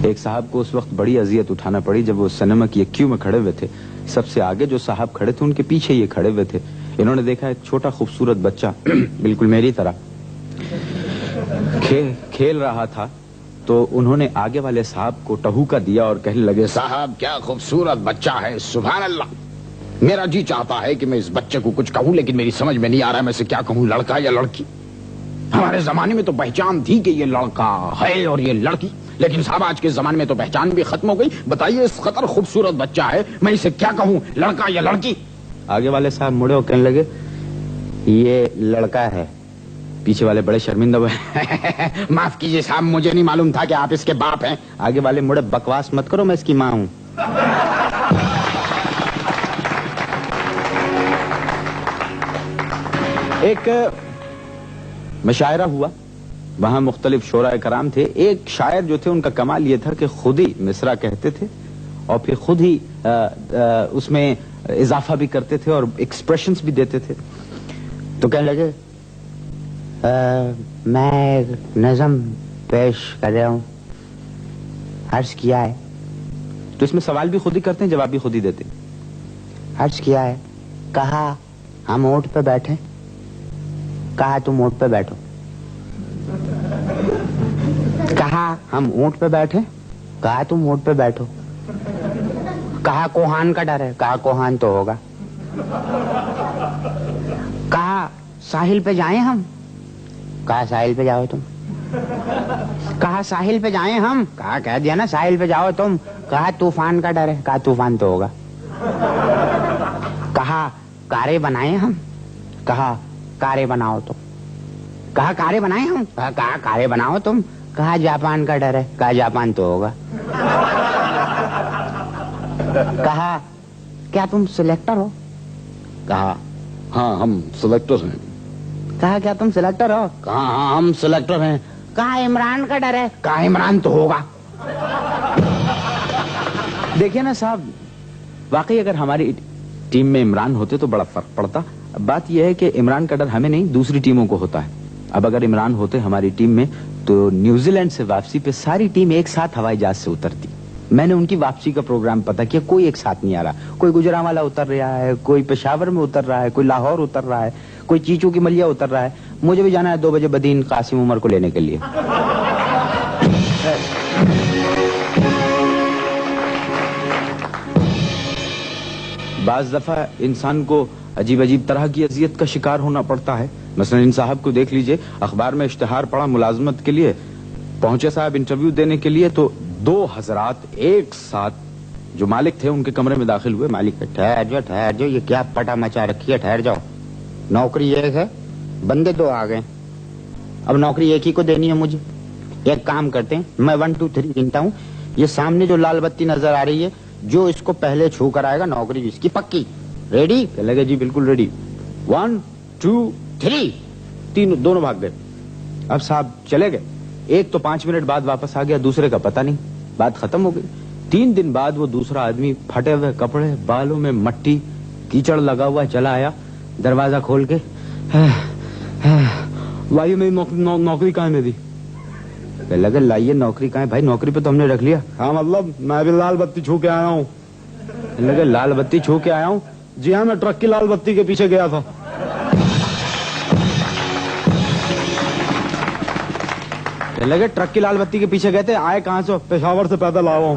ایک صاحب کو اس وقت بڑی اذیت اٹھانا پڑی جب وہ سنیما کی ایک کیو میں کھڑے ہوئے تھے. سب سے آگے جو صاحب کھڑے تھے ان کے پیچھے یہ کھڑے ہوئے تھے. انہوں نے دیکھا ایک چھوٹا خوبصورت بچہ بالکل میری طرح کھیل رہا تھا, تو انہوں نے آگے والے صاحب کو ٹہوکا دیا اور کہنے لگے, صاحب کیا خوبصورت بچہ ہے, سبحان اللہ. میرا جی چاہتا ہے کہ میں اس بچے کو کچھ کہوں, لیکن میری سمجھ میں نہیں آ رہا ہے میں سے کیا کہوں, لڑکا یا لڑکی. ہمارے زمانے میں تو پہچان تھی کہ یہ لڑکا ہے اور یہ لڑکی, لیکن صاحب آج کے زمانے میں تو پہچان بھی ختم ہو گئی. بتائیے اس خطر خوبصورت بچہ ہے, میں اسے کیا کہوں, لڑکا یا لڑکی. آگے والے صاحب مڑے اور کہنے لگے یہ لڑکا ہے. پیچھے والے بڑے شرمندہ ہوئے. معاف کیجیے صاحب, مجھے نہیں معلوم تھا کہ آپ اس کے باپ ہیں. آگے والے مڑے, بکواس مت کرو, میں اس کی ماں ہوں. ایک مشاعرہ ہوا, وہاں مختلف شعراء کرام تھے. ایک شاعر جو تھے ان کا کمال یہ تھا کہ خود ہی مصرع کہتے تھے اور پھر خود ہی اس میں اضافہ بھی کرتے تھے اور ایکسپریشنز بھی دیتے تھے. تو کہنے لگے میں نظم پیش کر رہا ہوں, عرض کیا ہے. تو اس میں سوال بھی خود ہی کرتے ہیں, جواب بھی خود ہی دیتے. عرض کیا ہے, کہا ہم اونٹ پہ بیٹھے, کہا تم اونٹ پہ بیٹھو. کہا ہم اونٹ پہ بیٹھے, کہا تم اونٹ پہ بیٹھو. کہا کوہان کا ڈر ہے, کہا کوہان تو ہوگا. کہا ساحل پہ جائیں ہم, کہا ساحل پہ جاؤ تم. کہا ساحل پہ جائیں ہم, کہا کہہ دیا نا ساحل پہ جاؤ تم. کہا طوفان کا ڈر ہے, کہا طوفان تو ہوگا. کہا کاریں بنائیں ہم, کہا کاریں بناؤ تم. کہا کاریں بنائیں ہم, کہا کاریں بناؤ تم. کہا جاپان کا ڈر ہے, کہا جاپان تو ہوگا. کہا کیا تم سلیکٹر ہو, کہا ہاں ہم سلیکٹر ہیں. کہا کیا تم سلیکٹر ہو, کہا ہاں ہم سلیکٹر ہیں. کہا عمران کا ڈر ہے, کہا عمران تو ہوگا. دیکھیے نا صاحب, واقعی اگر ہماری ٹیم میں عمران ہوتے تو بڑا فرق پڑتا. بات یہ ہے کہ عمران کا ڈر ہمیں نہیں, دوسری ٹیموں کو ہوتا ہے. اب اگر عمران ہوتے ہماری ٹیم میں تو نیوزی لینڈ سے واپسی پہ ساری ٹیم ایک ساتھ ہوائی جہاز سے اترتی. میں نے ان کی واپسی کا پروگرام پتا کیا, کوئی ایک ساتھ نہیں آ رہا. کوئی گجرانوالہ اتر رہا ہے, کوئی پشاور میں اتر رہا ہے, کوئی لاہور اتر رہا ہے, کوئی چیچو کی ملیا اتر رہا ہے. مجھے بھی جانا ہے 2 بجے بدین قاسم عمر کو لینے کے لیے. بعض دفعہ انسان کو عجیب عجیب طرح کی اذیت کا شکار ہونا پڑتا ہے. مثلا ان صاحب کو دیکھ لیجئے, اخبار میں اشتہار پڑا ملازمت کے لیے, پہنچے صاحب انٹرویو دینے کے لیے, تو 2 حضرات ایک ساتھ جو مالک تھے ان کے کمرے میں داخل ہوئے. مالک ٹھہر جاؤ, یہ کیا پٹا مچا رکھی ہے, ٹھہر جاؤ. نوکری ایک ہے, بندے 2 آ گئے, اب نوکری ایک ہی کو دینی ہے مجھے. ایک کام کرتے ہیں, میں 1 2 3 گنتا ہوں, یہ سامنے جو لال بتی نظر آ رہی ہے, جو اس کو پہلے چھو کر آئے گا نوکری اس کی پکی. ریڈی, کہ لگے جی بالکل ریڈی. 1 2 3, تینوں دونوں بھاگ گئے. اب صاحب چلے گئے. ایک تو 5 منٹ بعد واپس آ گیا, دوسرے کا پتہ نہیں, بات ختم ہو گئی. 3 دن بعد وہ دوسرا آدمی پھٹے ہوئے کپڑے, بالوں میں مٹی, کیچڑ لگا ہوا چلا آیا, دروازہ کھول کے, بھائی میری نوکری کہاں ہے میری. لگے لائیے نوکری کہاں ہے بھائی, نوکری پہ تو ہم نے رکھ لیا. ہاں مطلب میں بھی لال بتی چھو کے آیا ہوں. لگے لال بتی چھو کے آیا ہوں, جی ہاں میں ٹرک کی لال بتی کے پیچھے گیا تھا. لگے ٹرک کی لال بتی کے پیچھے گئے تھے, آئے کہاں سے, پشاور سے پیدل آیا ہوں.